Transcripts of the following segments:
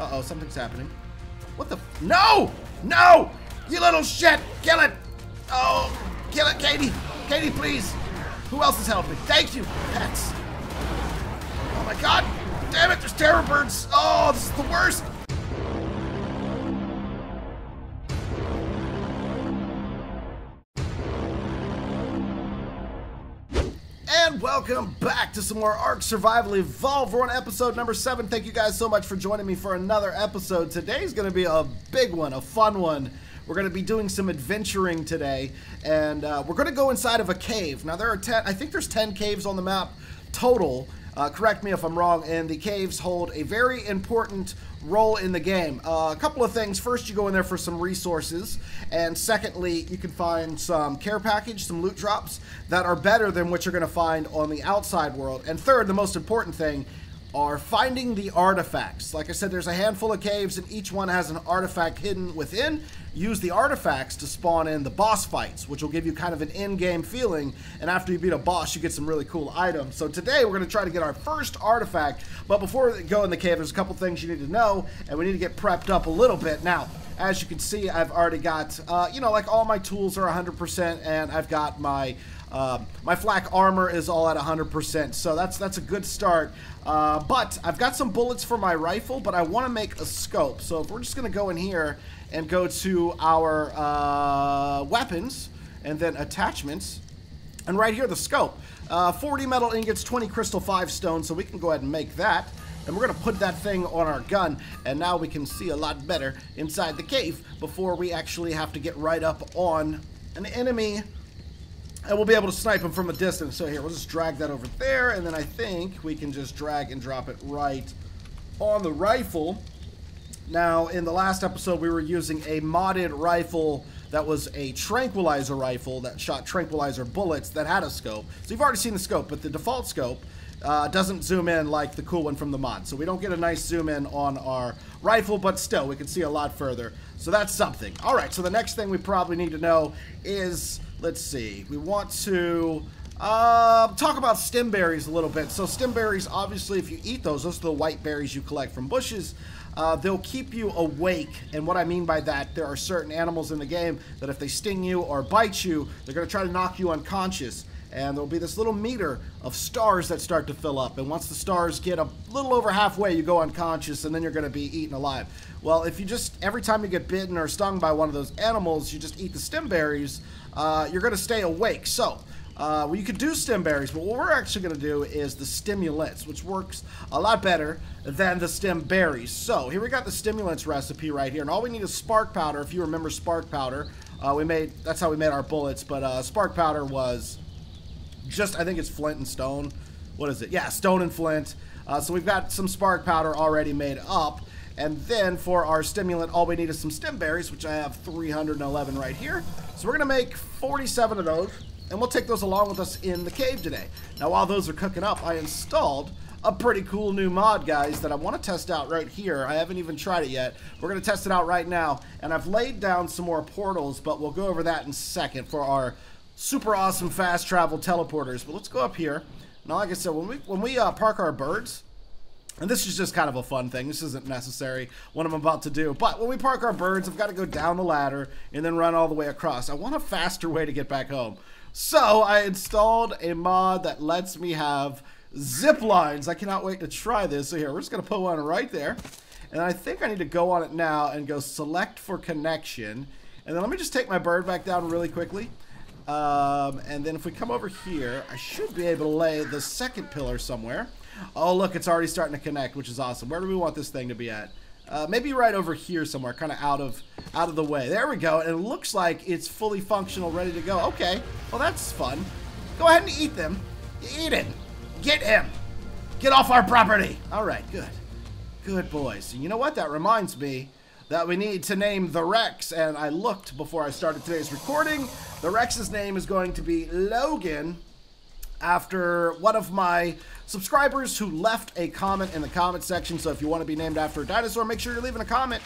Uh-oh, something's happening. What the? No! No! You little shit! Kill it! Oh, kill it, Katie! Katie, please! Who else is helping? Thank you, pets! Oh my god! Damn it, there's terror birds! Oh, this is the worst! And welcome back to some more Ark Survival Evolved. We're on episode number 7. Thank you guys so much for joining me for another episode. Today's going to be a big one, a fun one. We're going to be doing some adventuring today, and we're going to go inside of a cave. Now, there are 10, I think there's 10 caves on the map total. Correct me if I'm wrong, and the caves hold a very important role in the game. A couple of things. First, you go in there for some resources, and secondly, you can find some care package, some loot drops that are better than what you're going to find on the outside world. And third, the most important thing, are finding the artifacts. Like I said, there's a handful of caves, and each one has an artifact hidden within. Use the artifacts to spawn in the boss fights, which will give you kind of an in-game feeling, and after you beat a boss, you get some really cool items. So today, we're going to try to get our first artifact, but before we go in the cave, there's a couple things you need to know, and we need to get prepped up a little bit. Now, as you can see, I've already got, you know, like all my tools are 100%, and I've got my my flak armor is all at 100%, so that's a good start. But I've got some bullets for my rifle, but I want to make a scope. So if we're just going to go in here and go to our weapons and then attachments, and right here the scope. 40 metal ingots, 20 crystal 5 stone, so we can go ahead and make that. And we're going to put that thing on our gun, and now we can see a lot better inside the cave before we actually have to get right up on an enemy. And we'll be able to snipe him from a distance. So here, we'll just drag that over there, and then I think we can just drag and drop it right on the rifle. Now, in the last episode, we were using a modded rifle that was a tranquilizer rifle that shot tranquilizer bullets that had a scope. So you've already seen the scope, but the default scope doesn't zoom in like the cool one from the mod. So we don't get a nice zoom in on our rifle, but still, we can see a lot further. So that's something. All right, so the next thing we probably need to know is, let's see, we want to talk about stem berries a little bit. So stem berries, obviously, if you eat those are the white berries you collect from bushes. They'll keep you awake, and what I mean by that, there are certain animals in the game that if they sting you or bite you, they're going to try to knock you unconscious. And there'll be this little meter of stars that start to fill up. And once the stars get a little over halfway, you go unconscious, and then you're going to be eaten alive. Well, if you just, every time you get bitten or stung by one of those animals, you just eat the stem berries, you're going to stay awake. So, well, you could do stem berries, but what we're actually going to do is the stimulants, which works a lot better than the stem berries. So, here we got the stimulants recipe right here. And all we need is spark powder. If you remember spark powder, that's how we made our bullets. But spark powder was just, I think it's flint and stone. What is it? Yeah, stone and flint. So we've got some spark powder already made up. And then for our stimulant, all we need is some stem berries, which I have 311 right here. So we're going to make 47 of those, and we'll take those along with us in the cave today. Now, while those are cooking up, I installed a pretty cool new mod, guys, that I want to test out right here. I haven't even tried it yet. We're going to test it out right now. And I've laid down some more portals, but we'll go over that in a second for our super awesome fast travel teleporters. But let's go up here. Now, like I said, when we park our birds, and this is just kind of a fun thing. This isn't necessary what I'm about to do. But when we park our birds, I've got to go down the ladder and then run all the way across. I want a faster way to get back home. So I installed a mod that lets me have zip lines. I cannot wait to try this. So here, we're just going to put one right there. And I think I need to go on it now and go select for connection. And then let me just take my bird back down really quickly. And then if we come over here, I should be able to lay the second pillar somewhere. Oh, look, it's already starting to connect, which is awesome. Where do we want this thing to be at? Maybe right over here somewhere, kind of out of the way. There we go. And it looks like it's fully functional, ready to go. Okay, well, that's fun. Go ahead and eat them. Eat it. Get him. Get off our property. All right, good. Good boys. And you know what? That reminds me that we need to name the Rex, and I looked before I started today's recording. The Rex's name is going to be Logan, after one of my subscribers who left a comment in the comment section. So if you want to be named after a dinosaur, make sure you're leaving a comment.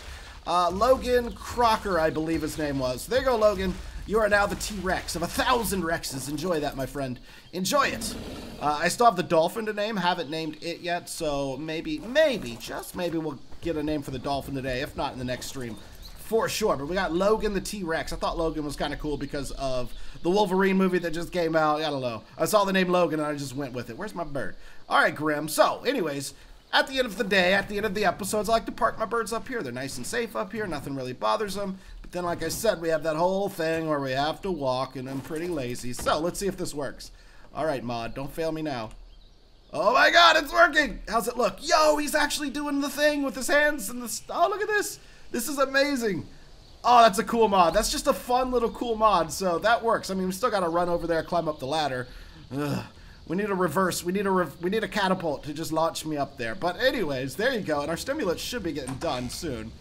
Logan Crocker, I believe his name was. So there you go, Logan. You are now the T-Rex of 1,000 Rexes. Enjoy that, my friend. Enjoy it. I still have the dolphin to name. Haven't named it yet, so maybe, just maybe we'll get a name for the dolphin today, if not in the next stream. For sure. But we got Logan the T-Rex. I thought Logan was kind of cool because of the Wolverine movie that just came out. I don't know. I saw the name Logan and I just went with it. Where's my bird? All right, Grim. So, anyways, at the end of the day, at the end of the episodes, I like to park my birds up here. They're nice and safe up here. Nothing really bothers them. But then, like I said, we have that whole thing where we have to walk, and I'm pretty lazy. So, let's see if this works. All right, Mod. Don't fail me now. Oh, my God. It's working. How's it look? Yo, he's actually doing the thing with his hands. And the... Oh, look at this. This is amazing. Oh, that's a cool mod. That's just a fun little cool mod. So, that works. I mean, we still got to run over there, climb up the ladder. Ugh. We need a reverse. We need a catapult to just launch me up there. But anyways, there you go. And our stimulants should be getting done soon.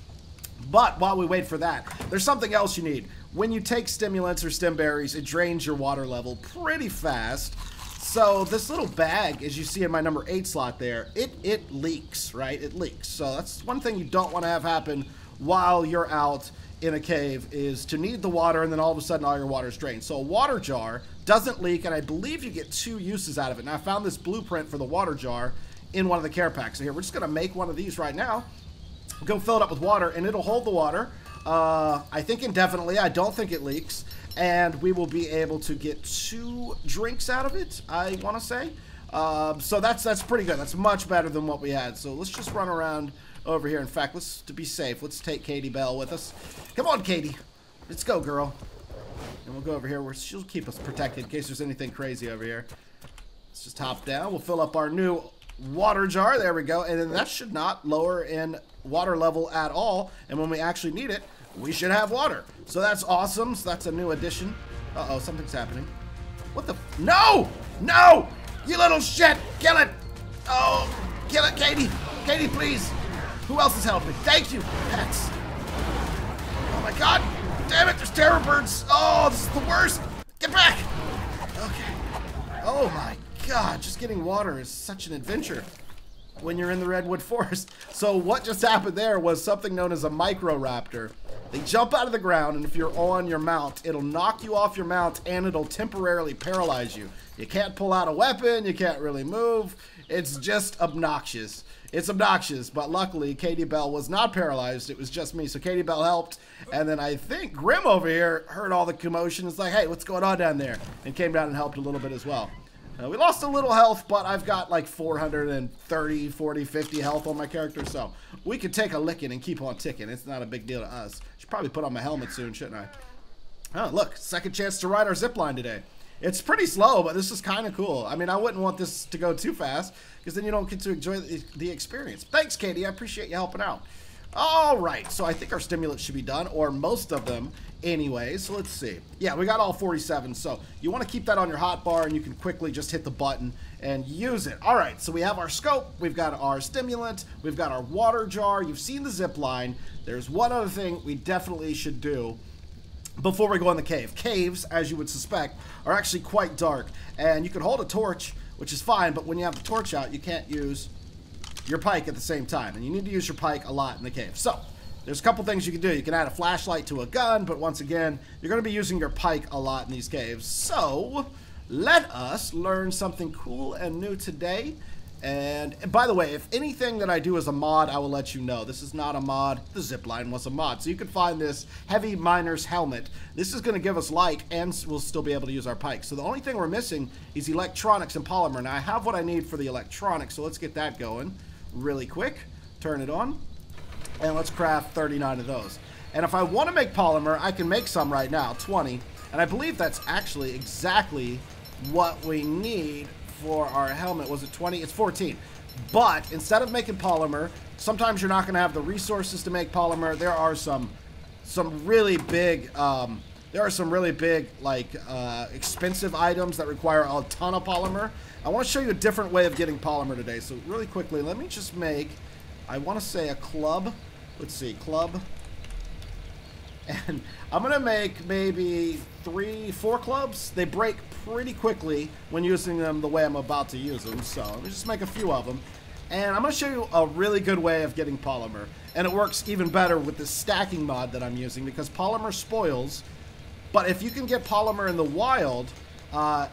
But while we wait for that, there's something else you need. When you take stimulants or stim berries, it drains your water level pretty fast. So this little bag, as you see in my number 8 slot there, it leaks, right? It leaks. So that's one thing you don't want to have happen while you're out in a cave, is to need the water and then all of a sudden all your water's drained. So a water jar doesn't leak, and I believe you get 2 uses out of it. Now I found this blueprint for the water jar in one of the care packs. So here, we're just gonna make one of these right now. Go fill it up with water and it'll hold the water. I think indefinitely. I don't think it leaks. And we will be able to get 2 drinks out of it, I wanna say. So that's pretty good. That's much better than what we had. So let's just run around over here. In fact, to be safe, let's take Katie Bell with us. Come on, Katie. Let's go, girl. And we'll go over here where she'll keep us protected in case there's anything crazy over here. Let's just hop down. We'll fill up our new water jar. There we go. And then that should not lower in water level at all. And when we actually need it, we should have water. So that's awesome. So that's a new addition. Uh-oh, something's happening. What the? No! No! You little shit! Kill it! Oh, kill it, Katie. Katie, please. Who else is helping? Thank you, pets. Oh my God. Damn it, there's terror birds. Oh, this is the worst. Get back. Okay. Oh my God, just getting water is such an adventure when you're in the Redwood Forest. So what just happened there was something known as a microraptor. They jump out of the ground, and if you're on your mount, it'll knock you off your mount and it'll temporarily paralyze you. You can't pull out a weapon, you can't really move. It's just obnoxious. It's obnoxious, but luckily Katie Bell was not paralyzed. It was just me. So Katie Bell helped, and then I think Grim over here heard all the commotion. It's like, hey, what's going on down there? And came down and helped a little bit as well. We lost a little health, but I've got like 430, 40, 50 health on my character, so we could take a licking and keep on ticking. It's not a big deal to us. Should probably put on my helmet soon, shouldn't I? Oh, look, second chance to ride our zipline today. It's pretty slow, but this is kind of cool. I mean, I wouldn't want this to go too fast, because then you don't get to enjoy the experience. Thanks, Katie. I appreciate you helping out. All right, so I think our stimulants should be done, or most of them anyway. So let's see. Yeah, we got all 47, so you want to keep that on your hotbar, and you can quickly just hit the button and use it. All right, so we have our scope, we've got our stimulant, we've got our water jar, you've seen the zip line. There's one other thing we definitely should do before we go in the cave. Caves, as you would suspect, are actually quite dark, and you can hold a torch, which is fine, but when you have the torch out, you can't use your pike at the same time, and you need to use your pike a lot in the cave. So there's a couple things you can do. You can add a flashlight to a gun, but once again, you're going to be using your pike a lot in these caves. So let us learn something cool and new today. And by the way, if anything that I do is a mod, I will let you know. This is not a mod. The zipline was a mod. So you can find this heavy miner's helmet. This is going to give us light, and we'll still be able to use our pike. So the only thing we're missing is electronics and polymer. Now I have what I need for the electronics, so let's get that going really quick. Turn it on, and let's craft 39 of those. And if I want to make polymer, I can make some right now, 20. And I believe that's actually exactly what we need for our helmet. Was it 20? It's 14. But instead of making polymer, sometimes you're not going to have the resources to make polymer. There are some really big expensive items that require a ton of polymer. I want to show you a different way of getting polymer today. So really quickly, let me just make, I want to say a club. Let's see, club. And I'm going to make maybe 3-4 clubs. They break pretty quickly when using them the way I'm about to use them. So let me just make a few of them. And I'm going to show you a really good way of getting polymer. And it works even better with the stacking mod that I'm using, because polymer spoils. But if you can get polymer in the wild,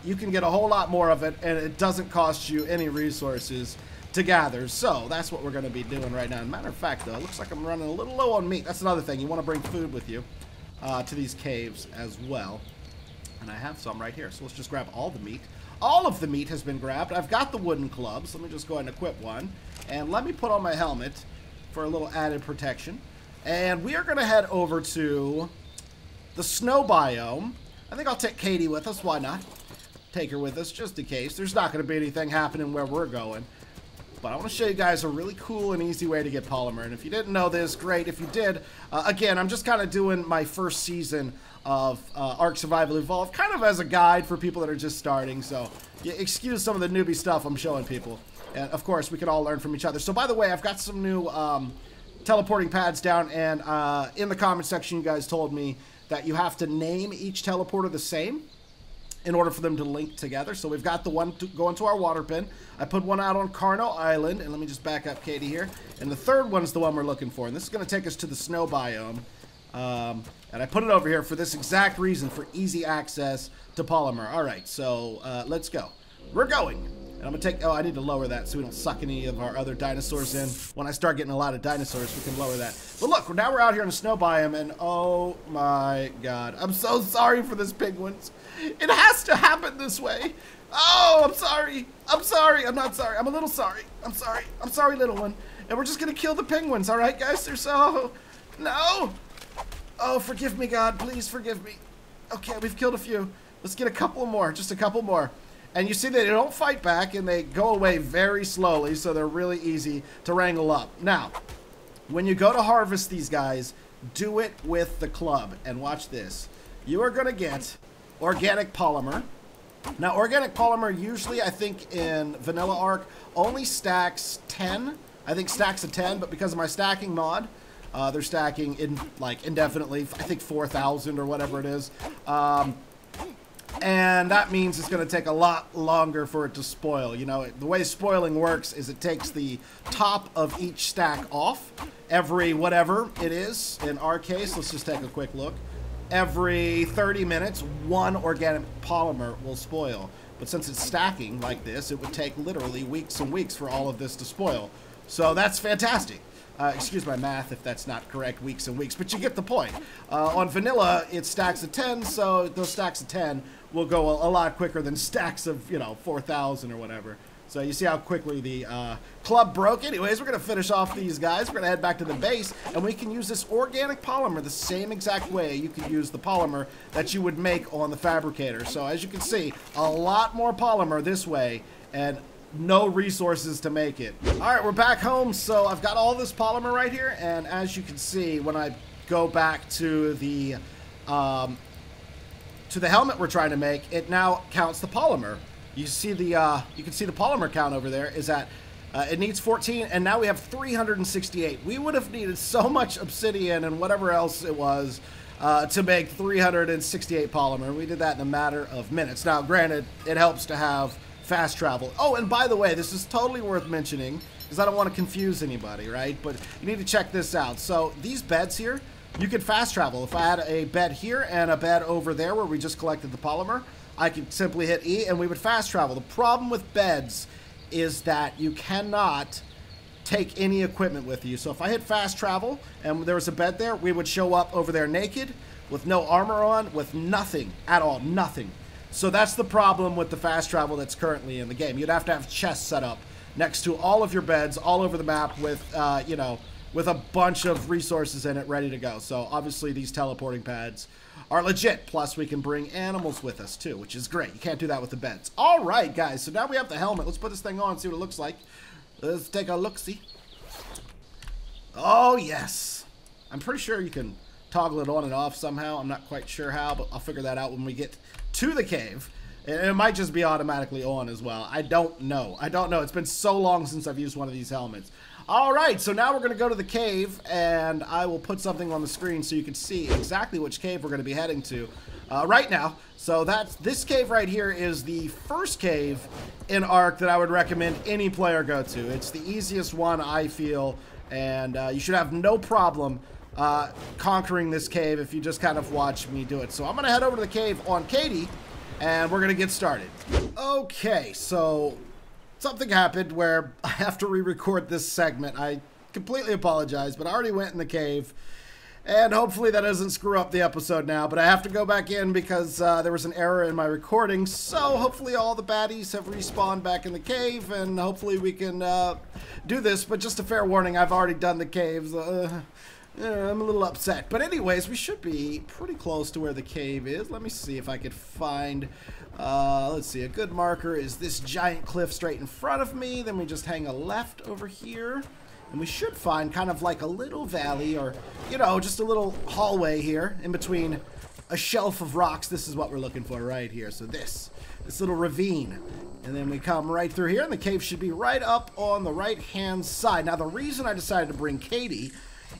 you can get a whole lot more of it, and it doesn't cost you any resources. to gather. So that's what we're going to be doing right now. Matter of fact, though, it looks like I'm running a little low on meat. That's another thing. You want to bring food with you to these caves as well. And I have some right here. So let's just grab all the meat. All of the meat has been grabbed. I've got the wooden clubs. Let me just go ahead and equip one. And let me put on my helmet for a little added protection. And we are going to head over to the snow biome. I think I'll take Katie with us. Why not? Take her with us just in case. There's not going to be anything happening where we're going. But I want to show you guys a really cool and easy way to get polymer. And if you didn't know this, great. If you did, again, I'm just kind of doing my first season of Ark Survival Evolved, kind of as a guide for people that are just starting. So yeah, excuse some of the newbie stuff I'm showing people. And of course, we can all learn from each other. So by the way, I've got some new teleporting pads down. And in the comment section, you guys told me that you have to name each teleporter the same in order for them to link together. So we've got the one going to our water bin. I put one out on Carno Island, and let me just back up Katie here. And the third one's the one we're looking for, and this is going to take us to the snow biome. And I put it over here for this exact reason, for easy access to polymer. All right, so let's go. We're going. And I'm going to take... Oh, I need to lower that so we don't suck any of our other dinosaurs in. When I start getting a lot of dinosaurs, we can lower that. But look, now we're out here in the snow biome, and oh my god. I'm so sorry for this penguins. It has to happen this way. Oh, I'm sorry. I'm sorry. I'm not sorry. I'm a little sorry. I'm sorry. I'm sorry, little one. And we're just going to kill the penguins, all right, guys? They're so... No. Oh, forgive me, God. Please forgive me. Okay, we've killed a few. Let's get a couple more. Just a couple more. And you see they don't fight back, and they go away very slowly, so they're really easy to wrangle up. Now, when you go to harvest these guys, do it with the club. And watch this. You are going to get organic polymer. Now, organic polymer usually, I think, in Vanilla Ark, only stacks 10. I think stacks of 10, but because of my stacking mod, they're stacking in like indefinitely. I think 4,000 or whatever it is. And that means it's going to take a lot longer for it to spoil. You know, the way spoiling works is it takes the top of each stack off every whatever it is. In our case, let's just take a quick look. Every 30 minutes, one organic polymer will spoil. But since it's stacking like this, it would take literally weeks and weeks for all of this to spoil. So that's fantastic. Excuse my math if that's not correct, weeks and weeks, but you get the point. On vanilla, it stacks of 10, so those stacks of 10 will go a lot quicker than stacks of, you know, 4,000 or whatever. So you see how quickly the club broke. Anyways, we're going to finish off these guys. We're going to head back to the base, and we can use this organic polymer the same exact way you could use the polymer that you would make on the fabricator. So as you can see, a lot more polymer this way, and no resources to make it. All right, we're back home. So I've got all this polymer right here, and as you can see, when I go back to the helmet we're trying to make, it now counts the polymer. You see the you can see the polymer count over there is at it needs 14, and now we have 368. We would have needed so much obsidian and whatever else it was to make 368 polymer. We did that in a matter of minutes. Now, granted, it helps to have fast travel. Oh, and by the way, this is totally worth mentioning because I don't want to confuse anybody, right? But you need to check this out. So these beds here, you can fast travel. If I had a bed here and a bed over there where we just collected the polymer, I could simply hit E and we would fast travel. The problem with beds is that you cannot take any equipment with you. So if I hit fast travel and there was a bed there, we would show up over there naked with no armor on, with nothing at all, nothing. So that's the problem with the fast travel that's currently in the game. You'd have to have chests set up next to all of your beds all over the map with, you know, with a bunch of resources in it ready to go. So obviously these teleporting pads are legit. Plus we can bring animals with us too, which is great. You can't do that with the beds. All right, guys. So now we have the helmet. Let's put this thing on and see what it looks like. Let's take a look-see. Oh, yes. I'm pretty sure you can toggle it on and off somehow. I'm not quite sure how, but I'll figure that out when we get to the cave. It might just be automatically on as well. I don't know. I don't know. It's been so long since I've used one of these helmets. All right, so now we're going to go to the cave, and I will put something on the screen so you can see exactly which cave we're going to be heading to right now. So this cave right here is the first cave in Ark that I would recommend any player go to. It's the easiest one, I feel, and you should have no problem conquering this cave if you just kind of watch me do it. So I'm going to head over to the cave on Katie, and we're going to get started. Okay, so something happened where I have to re-record this segment. I completely apologize, but I already went in the cave. And hopefully that doesn't screw up the episode now, but I have to go back in because there was an error in my recording. So hopefully all the baddies have respawned back in the cave, and hopefully we can do this. But just a fair warning, I've already done the caves. I'm a little upset. But anyways, we should be pretty close to where the cave is. Let me see if I could find, let's see, a good marker is this giant cliff straight in front of me. Then we just hang a left over here. And we should find kind of like a little valley or, you know, just a little hallway here in between a shelf of rocks. This is what we're looking for right here. So this little ravine. And then we come right through here, and the cave should be right up on the right-hand side. Now, the reason I decided to bring Katie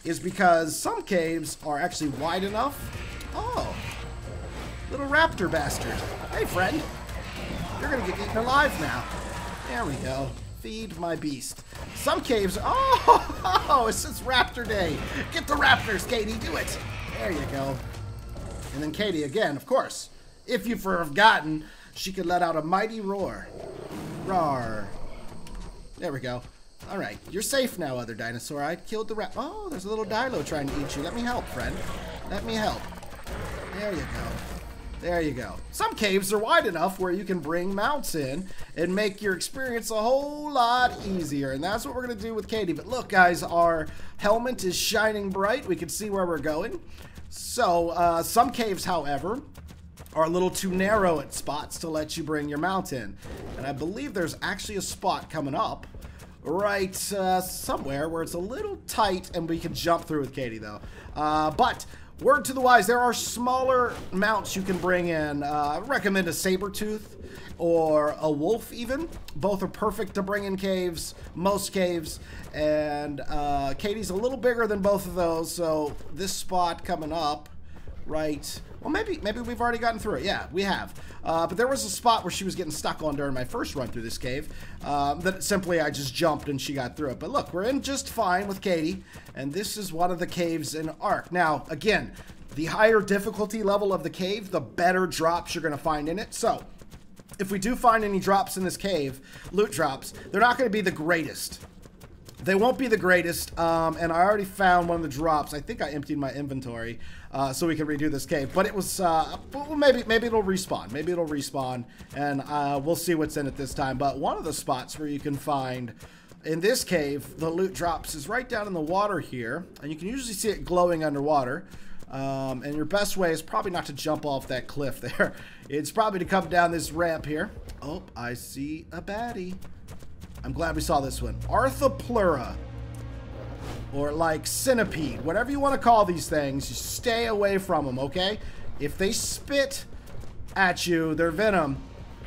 is because some caves are actually wide enough. Oh, little raptor bastard. Hey, friend. You're going to get eaten alive now. There we go. Feed my beast. Some caves, oh, it's just Raptor Day. Get the raptors, Katie, do it. There you go. And then Katie again, of course. If you've forgotten, she could let out a mighty roar. Roar. There we go. All right, you're safe now, other dinosaur. I killed the rat. Oh, there's a little dilo trying to eat you. Let me help, friend. Let me help. There you go. There you go. Some caves are wide enough where you can bring mounts in and make your experience a whole lot easier. And that's what we're going to do with Katie. But look, guys, our helmet is shining bright. We can see where we're going. So some caves, however, are a little too narrow at spots to let you bring your mount in. And I believe there's actually a spot coming up right somewhere where it's a little tight and we can jump through with Katie, though. But word to the wise, there are smaller mounts you can bring in. I recommend a saber-tooth or a wolf even. Both are perfect to bring in caves, most caves. And Katie's a little bigger than both of those, so this spot coming up, right, well, maybe we've already gotten through it. Yeah, we have. But there was a spot where she was getting stuck on during my first run through this cave that simply I just jumped and she got through it. But look, we're in just fine with Katie, and this is one of the caves in Ark. Now, again, the higher difficulty level of the cave, the better drops you're going to find in it. So, if we do find any drops in this cave, loot drops, they're not going to be the greatest. They won't be the greatest, and I already found one of the drops. I think I emptied my inventory so we can redo this cave. But it was, well, maybe it'll respawn. Maybe it'll respawn, and we'll see what's in it this time. But one of the spots where you can find, in this cave, the loot drops is right down in the water here. And you can usually see it glowing underwater. And your best way is probably not to jump off that cliff there. It's probably to come down this ramp here. Oh, I see a baddie. I'm glad we saw this one. Arthropleura. Or like centipede. Whatever you want to call these things, you stay away from them, okay? If they spit at you, their venom,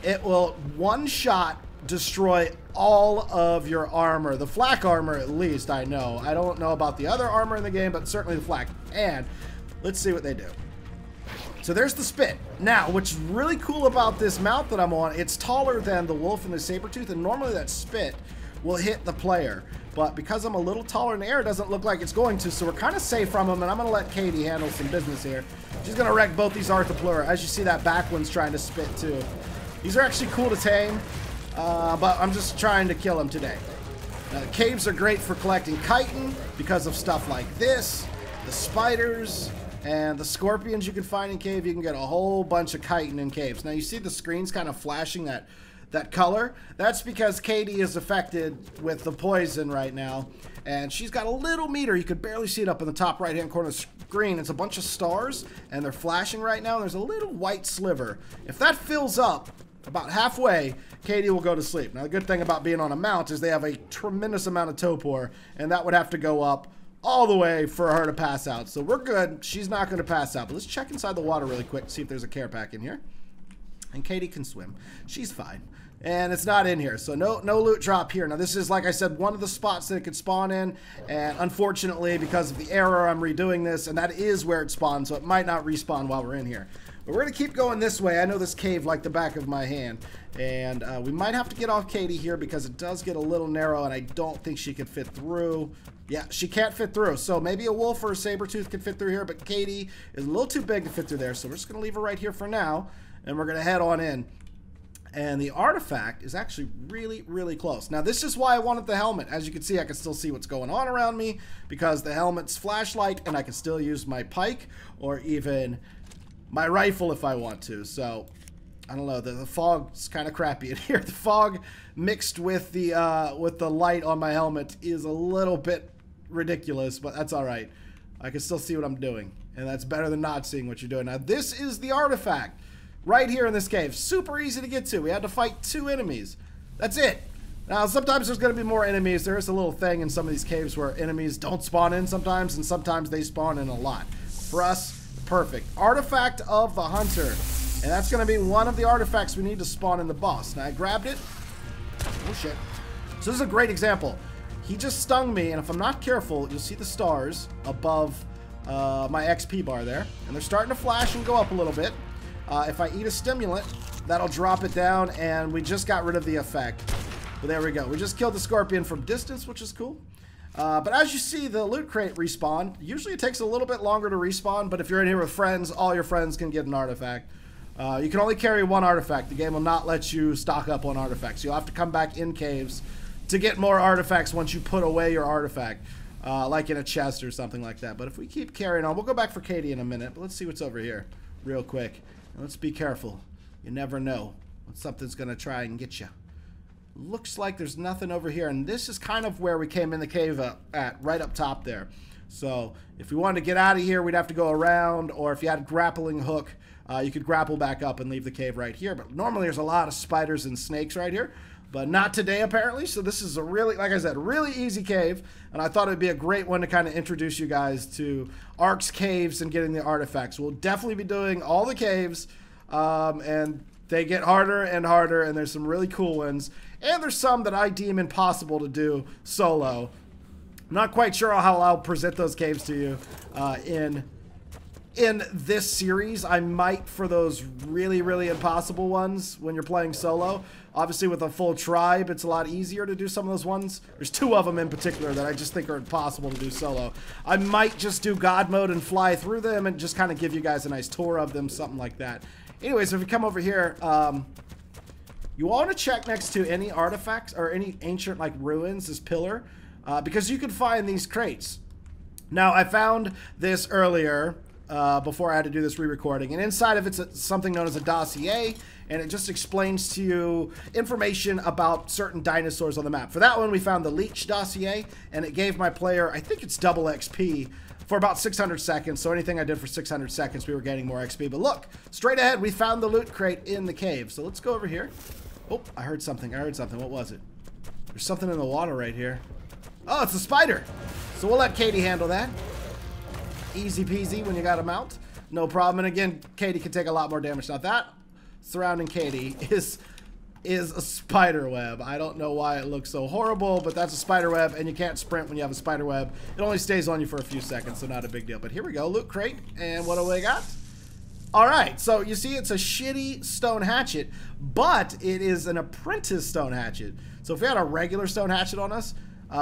it will one shot destroy all of your armor. The flak armor, at least, I know. I don't know about the other armor in the game, but certainly the flak. And let's see what they do. So there's the spit. Now, what's really cool about this mount that I'm on, it's taller than the wolf and the saber-tooth, and normally that spit will hit the player. But because I'm a little taller in the air, it doesn't look like it's going to, so we're kind of safe from them, and I'm going to let Katie handle some business here. She's going to wreck both these Arthropleura. As you see, that back one's trying to spit too. These are actually cool to tame, but I'm just trying to kill them today. Caves are great for collecting chitin because of stuff like this, the spiders, and the scorpions you can find in cave. You can get a whole bunch of chitin in caves. Now you see the screen's kind of flashing that color. That's because Katie is affected with the poison right now. And she's got a little meter. You could barely see it up in the top right hand corner of the screen. It's a bunch of stars and they're flashing right now. And there's a little white sliver. If that fills up about halfway, Katie will go to sleep. Now the good thing about being on a mount is they have a tremendous amount of torpor, and that would have to go up all the way for her to pass out. So we're good. She's not going to pass out. But let's check inside the water really quick, see if there's a care pack in here. And Katie can swim. She's fine. And it's not in here. So no loot drop here. Now this is, like I said, one of the spots that it could spawn in. And unfortunately, because of the error, I'm redoing this. And that is where it spawned. So it might not respawn while we're in here. But we're going to keep going this way. I know this cave like the back of my hand. And we might have to get off Katie here because it does get a little narrow. And I don't think she could fit through. Yeah, she can't fit through. So maybe a wolf or a saber-tooth could fit through here, but Katie is a little too big to fit through there. So we're just going to leave her right here for now, and we're going to head on in. And the artifact is actually really, really close. Now, this is why I wanted the helmet. As you can see, I can still see what's going on around me because the helmet's flashlight, and I can still use my pike or even my rifle if I want to. So, I don't know. The fog's kind of crappy in here. The fog mixed with the light on my helmet is a little bit ridiculous, but that's all right. I can still see what I'm doing, and that's better than not seeing what you're doing. Now, this is the artifact. Right here in this cave. Super easy to get to. We had to fight 2 enemies. That's it. Now, sometimes there's going to be more enemies. There is a little thing in some of these caves where enemies don't spawn in sometimes, and sometimes they spawn in a lot. For us, perfect. Artifact of the Hunter. And that's going to be one of the artifacts we need to spawn in the boss. Now, I grabbed it. Oh, shit. So this is a great example. He just stung me, and if I'm not careful, you'll see the stars above my XP bar there. And they're starting to flash and go up a little bit. If I eat a stimulant, that'll drop it down, and we just got rid of the effect. But there we go. We just killed the scorpion from distance, which is cool. But as you see, the loot crate respawn. Usually it takes a little bit longer to respawn, but if you're in here with friends, all your friends can get an artifact. You can only carry 1 artifact. The game will not let you stock up on artifacts. You'll have to come back in caves to get more artifacts once you put away your artifact, like in a chest or something like that. But if we keep carrying on, we'll go back for Katie in a minute, but let's see what's over here real quick. Let's be careful. You never know when something's going to try and get you. Looks like there's nothing over here. And this is kind of where we came in the cave at, right up top there. So if we wanted to get out of here, we'd have to go around. Or if you had a grappling hook, you could grapple back up and leave the cave right here. But normally there's a lot of spiders and snakes right here. But not today, apparently. So this is a really, like I said, really easy cave. And I thought it would be a great one to kind of introduce you guys to Ark's caves and getting the artifacts. We'll definitely be doing all the caves. And they get harder and harder. And there's some really cool ones. And there's some that I deem impossible to do solo. I'm not quite sure how I'll present those caves to you in this series. I might for those really, really impossible ones when you're playing solo. Obviously, with a full tribe, it's a lot easier to do some of those ones. There's 2 of them in particular that I just think are impossible to do solo. I might just do God mode and fly through them and just kind of give you guys a nice tour of them, something like that. Anyways, if we come over here, you want to check next to any artifacts or any ancient like ruins, this pillar, because you can find these crates. Now, I found this earlier before I had to do this re-recording, and inside of it's something known as a dossier, and it just explains to you information about certain dinosaurs on the map. For that one, we found the Leech dossier, and it gave my player, I think it's double XP, for about 600 seconds. So anything I did for 600 seconds, we were getting more XP. But look, straight ahead, we found the loot crate in the cave. So let's go over here. Oh, I heard something. I heard something. What was it? There's something in the water right here. Oh, it's a spider. So we'll let Katie handle that. Easy peasy when you got a mount. No problem. And again, Katie can take a lot more damage. Now that surrounding Katie is a spider web. I don't know why it looks so horrible, but that's a spider web, and you can't sprint when you have a spider web. It only stays on you for a few seconds, so not a big deal. But here we go, loot crate, and what do we got? All right, so you see it's a shitty stone hatchet, but it is an apprentice stone hatchet. So if we had a regular stone hatchet on us,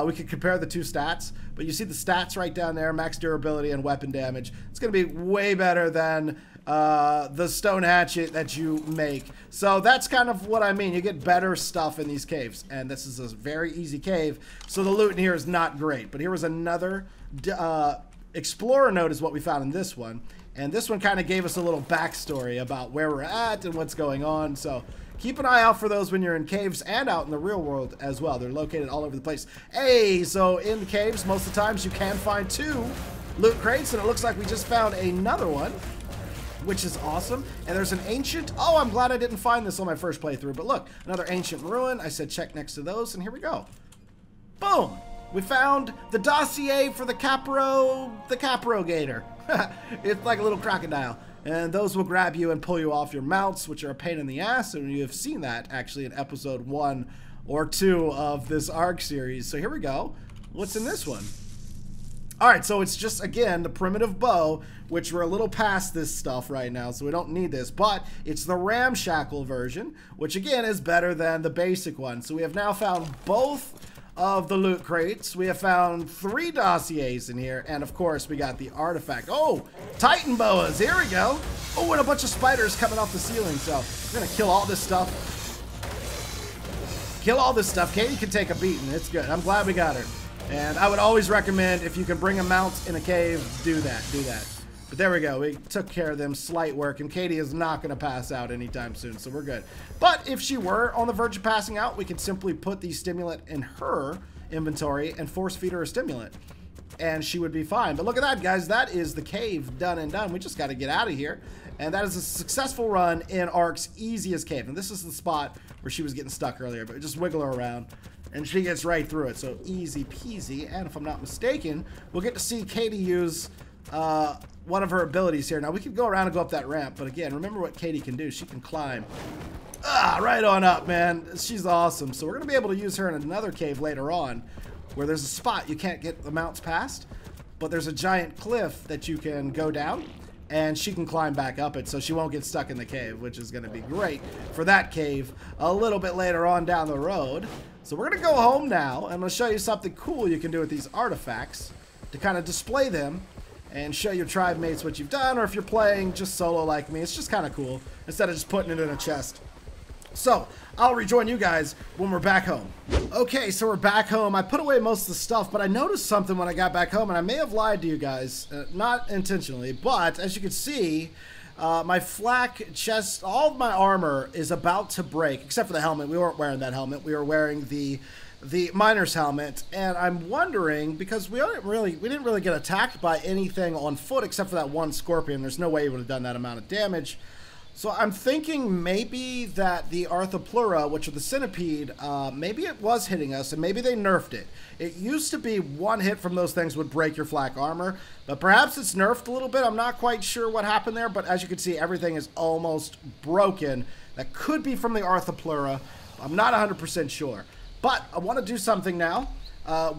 we could compare the 2 stats, but you see the stats right down there, max durability and weapon damage. It's going to be way better than the stone hatchet that you make. So that's kind of what I mean. You get better stuff in these caves, and this is a very easy cave, so the loot in here is not great. But here was another explorer note is what we found in this one, and this one kind of gave us a little backstory about where we're at and what's going on. So keep an eye out for those when you're in caves and out in the real world as well. They're located all over the place. Hey, so in the caves, most of the times you can find 2 loot crates, and it looks like we just found another one, which is awesome. And there's an ancient, oh, I'm glad I didn't find this on my first playthrough, but look, another ancient ruin. I said check next to those, and here we go. Boom! We found the dossier for the Caprogator. It's like a little crocodile. And those will grab you and pull you off your mounts, which are a pain in the ass, and you have seen that actually in episode 1 or 2 of this Ark series. So here we go. What's in this one? Alright, so it's just, again, the primitive bow, which we're a little past this stuff right now, so we don't need this, but it's the ramshackle version, which again is better than the basic one. So we have now found both of the loot crates. We have found 3 dossiers in here, and of course we got the artifact. Oh, Titan boas, here we go. Oh, and a bunch of spiders coming off the ceiling, so we're gonna kill all this stuff kill all this stuff. Katie can take a beating. It's good. I'm glad we got her. And I would always recommend, if you can bring a mount in a cave, do that. Do that. But there we go. We took care of them. Slight work. And Katie is not going to pass out anytime soon, so we're good. But if she were on the verge of passing out, we could simply put the stimulant in her inventory and force feed her a stimulant. And she would be fine. But look at that, guys. That is the cave done and done. We just got to get out of here. And that is a successful run in Ark's easiest cave. And this is the spot where she was getting stuck earlier. But just wiggle her around, and she gets right through it. So easy peasy. And if I'm not mistaken, we'll get to see Katie use one of her abilities here. Now, we could go around and go up that ramp. But again, remember what Katie can do. She can climb. Right on up, man. She's awesome. So we're going to be able to use her in another cave later on, where there's a spot you can't get the mounts past, but there's a giant cliff that you can go down, and she can climb back up it, so she won't get stuck in the cave, which is going to be great for that cave a little bit later on down the road. So we're going to go home now, and I'm going to show you something cool you can do with these artifacts to kind of display them and show your tribe mates what you've done, or if you're playing just solo like me, it's just kind of cool, instead of just putting it in a chest. So, I'll rejoin you guys when we're back home. Okay, so we're back home. I put away most of the stuff, but I noticed something when I got back home, and I may have lied to you guys, not intentionally, but as you can see, my flak chest, all of my armor is about to break, except for the helmet. We weren't wearing that helmet. We were wearing the miner's helmet, and I'm wondering, because we didn't really get attacked by anything on foot except for that one scorpion. There's no way he would have done that amount of damage. So I'm thinking maybe that the Arthropleura, which are the centipede, maybe it was hitting us, and maybe they nerfed it. It used to be one hit from those things would break your flak armor, but perhaps it's nerfed a little bit. I'm not quite sure what happened there, but as you can see, everything is almost broken. That could be from the Arthropleura. I'm not 100% sure. But I want to do something now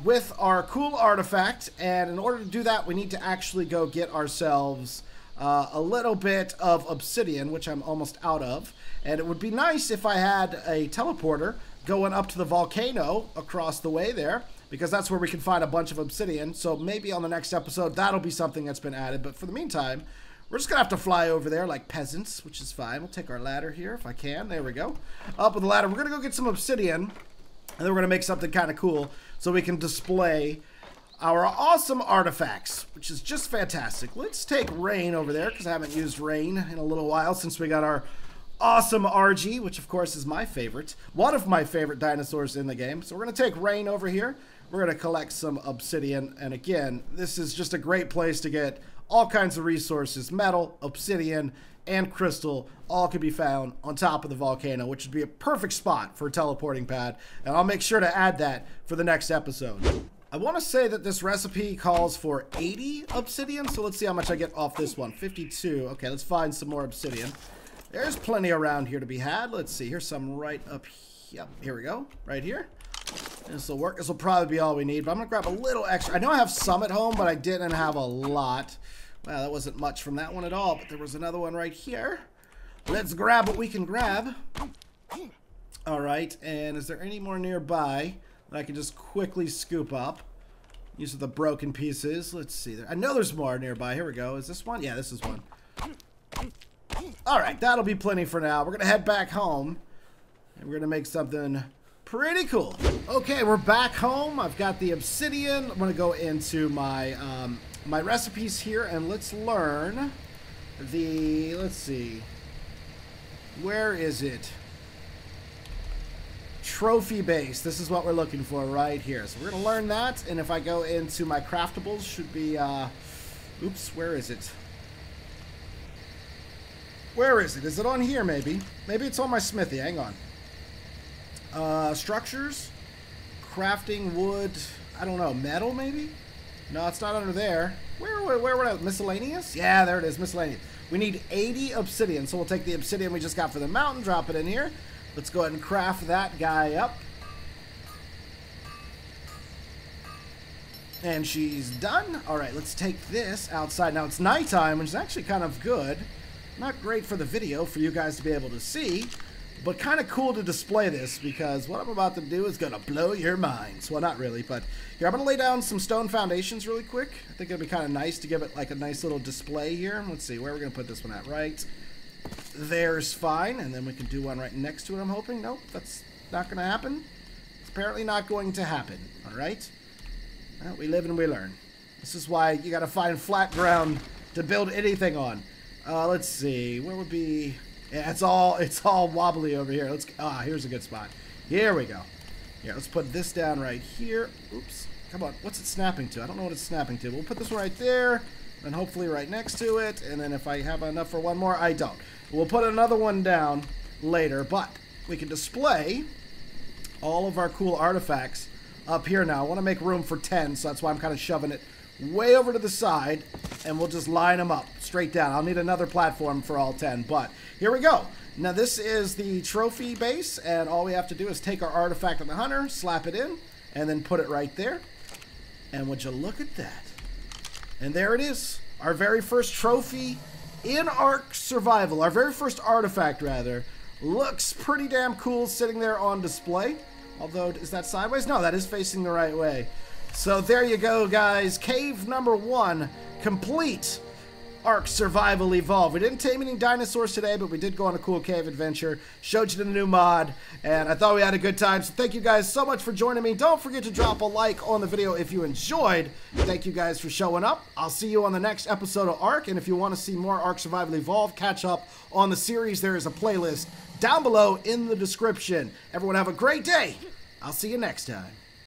with our cool artifact, and in order to do that, we need to actually go get ourselves a little bit of obsidian, which I'm almost out of, and it would be nice if I had a teleporter going up to the volcano across the way there, because that's where we can find a bunch of obsidian. So maybe on the next episode that'll be something that's been added, but for the meantime we're just gonna have to fly over there like peasants, which is fine. We'll take our ladder here if I can. There we go. Up with the ladder. We're gonna go get some obsidian, and then we're gonna make something kind of cool so we can display our awesome artifacts, which is just fantastic. Let's take Rain over there, because I haven't used Rain in a little while since we got our awesome RG, which of course is my favorite. One of my favorite dinosaurs in the game. So we're going to take Rain over here. We're going to collect some obsidian. And again, this is just a great place to get all kinds of resources. Metal, obsidian, and crystal all can be found on top of the volcano, which would be a perfect spot for a teleporting pad. And I'll make sure to add that for the next episode. I want to say that this recipe calls for 80 obsidian, so let's see how much I get off this one. 52. Okay, let's find some more obsidian. There's plenty around here to be had. Let's see. Here's some right up here. Yep, here we go. Right here. This will work. This will probably be all we need, but I'm going to grab a little extra. I know I have some at home, but I didn't have a lot. Well, that wasn't much from that one at all, but there was another one right here. Let's grab what we can grab. All right, and is there any more nearby that I can just quickly scoop up? Use of the broken pieces. Let's see. I know there's more nearby. Here we go. Is this one? Yeah, this is one. All right, that'll be plenty for now. We're going to head back home, and we're going to make something pretty cool. Okay, we're back home. I've got the obsidian. I'm going to go into my my recipes here, and let's learn the, let's see. Where is it? Trophy base. This is what we're looking for right here. So we're going to learn that, and if I go into my craftables, should be, oops, where is it? Where is it? Is it on here, maybe? Maybe it's on my smithy. Hang on. Structures? Crafting wood? I don't know. Metal, maybe? No, it's not under there. Where would I? Miscellaneous? Yeah, there it is. Miscellaneous. We need 80 obsidian, so we'll take the obsidian we just got for the mountain, drop it in here. Let's go ahead and craft that guy up. And she's done. All right, let's take this outside. Now, it's nighttime, which is actually kind of good. Not great for the video for you guys to be able to see, but kind of cool to display this, because what I'm about to do is going to blow your minds. Well, not really, but here, I'm going to lay down some stone foundations really quick. I think it'll be kind of nice to give it like a nice little display here. Let's see, where we're going to put this one at. Right there's fine, and then we can do one right next to it, I'm hoping. Nope, that's Not going to happen? It's apparently not going to happen, alright? Well, we live and we learn. This is why you got to find flat ground to build anything on. Let's see. Where would be... Yeah, it's all wobbly over here. Here's a good spot. Here we go. Here, let's put this down right here. Oops. Come on. What's it snapping to? I don't know what it's snapping to. We'll put this one right there, and hopefully right next to it. And then if I have enough for one more, I don't. We'll put another one down later, but we can display all of our cool artifacts up here now. I want to make room for 10, so that's why I'm kind of shoving it way over to the side, and we'll just line them up straight down. I'll need another platform for all 10, but here we go. Now this is the trophy base, and all we have to do is take our artifact of the hunter, slap it in, and then put it right there. And would you look at that? And there it is, our very first trophy in Ark Survival, our very first artifact rather. Looks pretty damn cool sitting there on display. Although, is that sideways? No, that is facing the right way. So there you go, guys. Cave number 1, complete. Ark Survival Evolved. We didn't tame any dinosaurs today, but we did go on a cool cave adventure. Showed you the new mod, and I thought we had a good time. So thank you guys so much for joining me. Don't forget to drop a like on the video if you enjoyed. Thank you guys for showing up. I'll see you on the next episode of Ark, and if you want to see more Ark Survival Evolved, catch up on the series. There is a playlist down below in the description. Everyone have a great day. I'll see you next time.